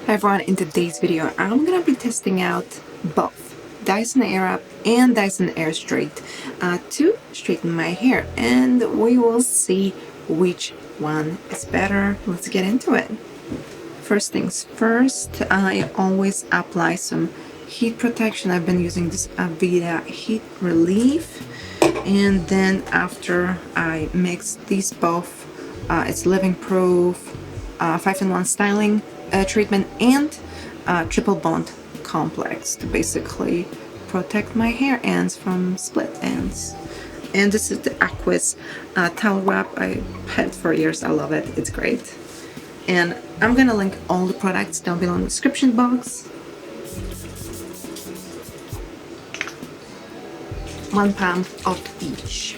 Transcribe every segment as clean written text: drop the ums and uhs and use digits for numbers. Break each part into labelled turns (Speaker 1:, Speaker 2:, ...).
Speaker 1: Hi everyone, in today's video I'm gonna be testing out both Dyson Airwrap and Dyson Airstrait to straighten my hair, and we will see which one is better. Let's get into it. First things first, I always apply some heat protection. I've been using this Aveda heat relief, and then after I mix these both, it's living proof 5-in-1 styling treatment and triple bond complex to basically protect my hair ends from split ends. And this is the AQUIS towel wrap. I had it for years. I love it. It's great. And I'm gonna link all the products down below in the description box. 1 pound of each.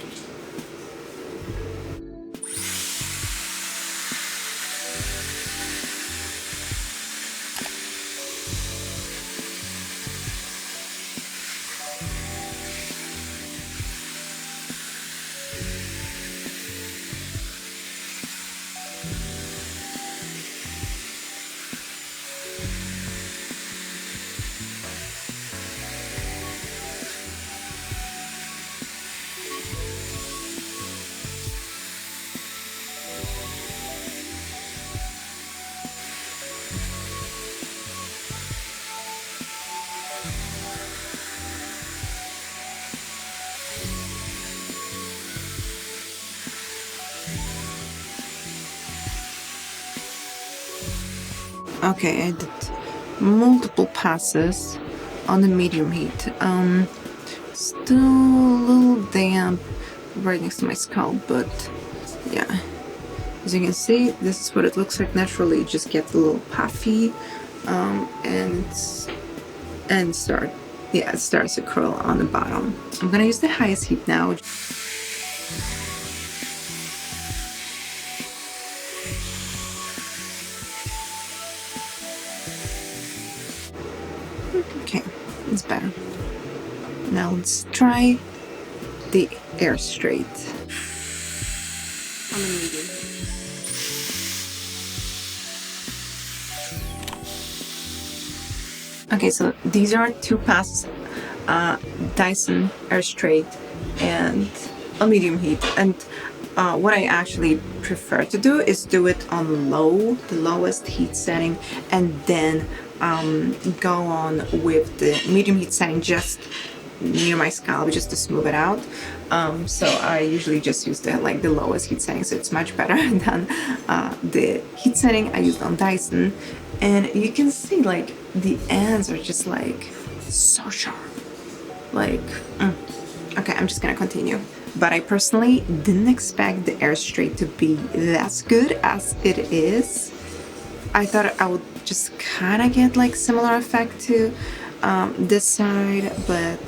Speaker 1: Okay, I did multiple passes on the medium heat. Still a little damp right next to my scalp, but yeah. As you can see, this is what it looks like naturally. You just get a little puffy, and it starts to curl on the bottom. I'm gonna use the highest heat now. Okay, it's better. Now let's try the Airstrait on the medium. Okay, so these are 2 passes, Dyson Airstrait and a medium heat. And what I actually prefer to do is do it on low, the lowest heat setting, and then go on with the medium heat setting just near my scalp, just to smooth it out. So I usually just use the lowest heat setting, so it's much better than the heat setting I used on Dyson. And you can see like the ends are just like so sharp. Like, okay, I'm just gonna continue. But I personally didn't expect the Airstrait to be as good as it is. I thought I would just kind of get like similar effect to this side, but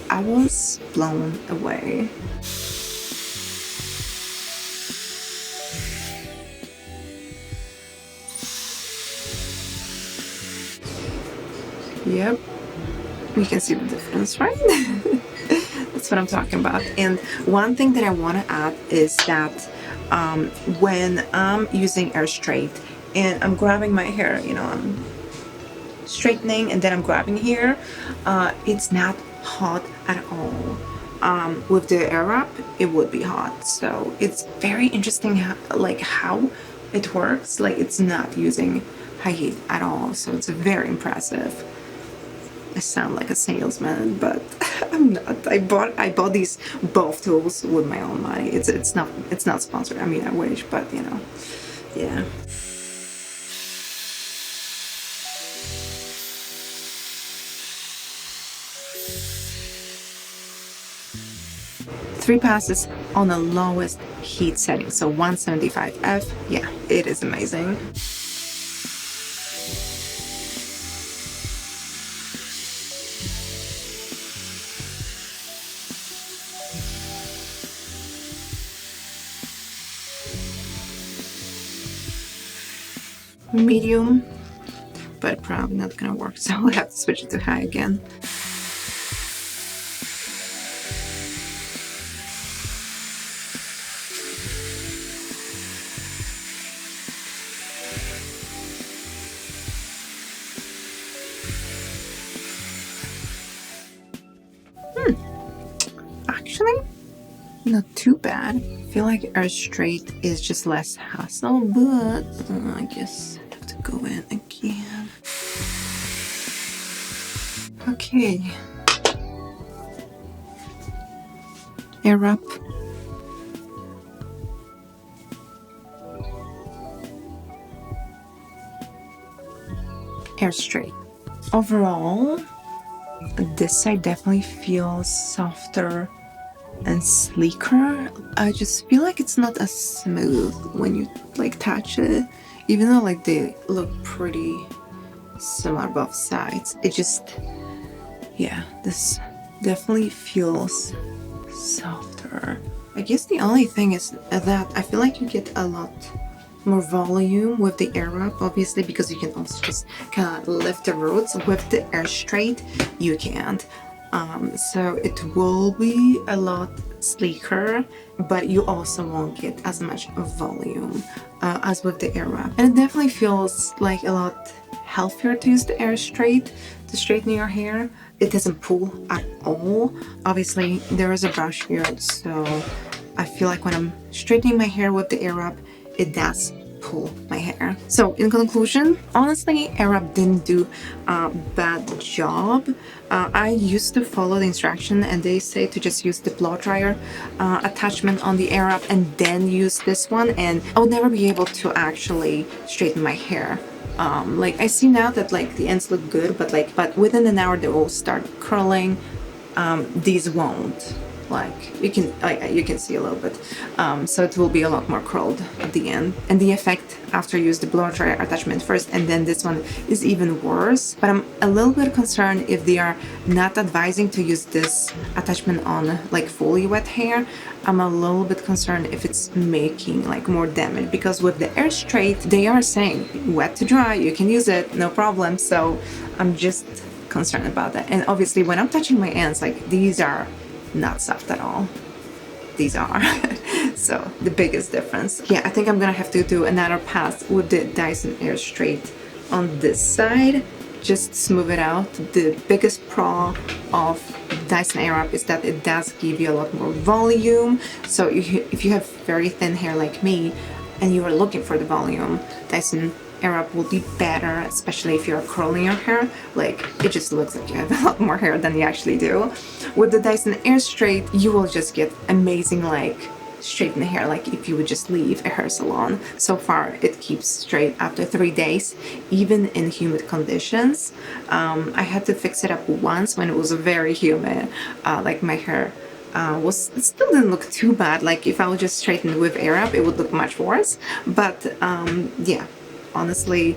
Speaker 1: I was blown away. Yep, you can see the difference, right? That's what I'm talking about. And one thing that I want to add is that when I'm using Airstrait and I'm grabbing my hair, you know, I'm straightening and then I'm grabbing here, it's not hot at all. With the Airwrap, it would be hot. So it's very interesting how it works. Like, it's not using high heat at all. So it's very impressive. I sound like a salesman, but I'm not. I bought these both tools with my own money. It's not sponsored. I mean, I wish, but you know, yeah. Three passes on the lowest heat setting, so 175F. Yeah, it is amazing. Medium, but probably not gonna work, so I'll have to switch it to high again. not too bad. I feel like Airstrait is just less hassle, but I guess I have to go in again. Okay. Airwrap. Airstrait. Overall, this side definitely feels softer and sleeker. I just feel like it's not as smooth when you like touch it, even though like they look pretty similar both sides. It just, yeah, this definitely feels softer. I guess the only thing is that I feel like you get a lot more volume with the Airwrap, obviously, because you can also just kind of lift the roots. With the Airstrait, you can't. So it will be a lot sleeker, but you also won't get as much volume as with the Airwrap. And it definitely feels like a lot healthier to use the Airstrait to straighten your hair. It doesn't pull at all. Obviously, there is a brush here, so I feel like when I'm straightening my hair with the Airwrap, it does pull my hair. So in conclusion, honestly, Airwrap didn't do a bad job. I used to follow the instruction, and they say to just use the blow dryer attachment on the Airwrap and then use this one, and I would never be able to actually straighten my hair. Like I see now that like the ends look good, but within an hour they will start curling. These won't. Like you can see a little bit, so it will be a lot more curled at the end. And the effect after you use the blow dryer attachment first and then this one is even worse. But I'm a little bit concerned if they are not advising to use this attachment on like fully wet hair. I'm a little bit concerned if it's making like more damage, because with the Airstrait they are saying wet to dry, you can use it, no problem. So I'm just concerned about that. And obviously when I'm touching my ends, like these are not soft at all. These are. So the biggest difference. Yeah, I think I'm gonna have to do another pass with the Dyson Airstrait on this side, just smooth it out. The biggest pro of Dyson Airwrap is that it does give you a lot more volume. So if you have very thin hair like me and you are looking for the volume, Dyson Airwrap will be better, especially if you're curling your hair. Like it just looks like you have a lot more hair than you actually do. With the Dyson Airstrait, you will just get amazing like straightened hair, like if you would just leave a hair salon. So far it keeps straight after 3 days, even in humid conditions. I had to fix it up once when it was very humid. Like my hair it still didn't look too bad. Like if I would just straighten with Airwrap, it would look much worse. But yeah, honestly,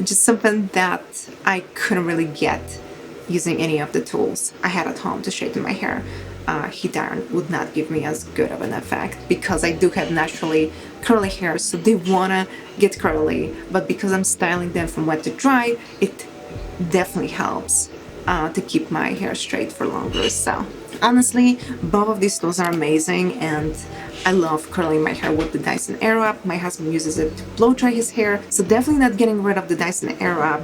Speaker 1: just something that I couldn't really get using any of the tools I had at home to straighten my hair. Heat iron would not give me as good of an effect, because I do have naturally curly hair, so they wanna get curly, but because I'm styling them from wet to dry, it definitely helps to keep my hair straight for longer. So honestly, both of these tools are amazing, and I love curling my hair with the Dyson Airwrap. My husband uses it to blow dry his hair, so definitely not getting rid of the Dyson Airwrap.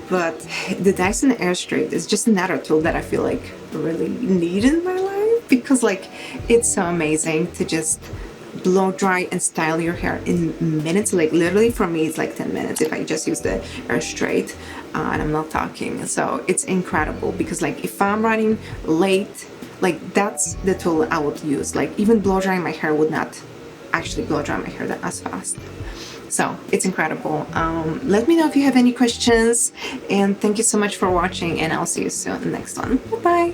Speaker 1: But the Dyson Airstrait is just another tool that I feel like really need in my life, because like it's so amazing to just blow dry and style your hair in minutes. Like literally for me it's like 10 minutes if I just use the Airstrait, and I'm not talking. So it's incredible, because like if I'm running late, like that's the tool I would use. Like even blow drying my hair would not actually blow dry my hair that as fast. So it's incredible. Let me know if you have any questions, and thank you so much for watching, and I'll see you soon in the next one. Bye bye.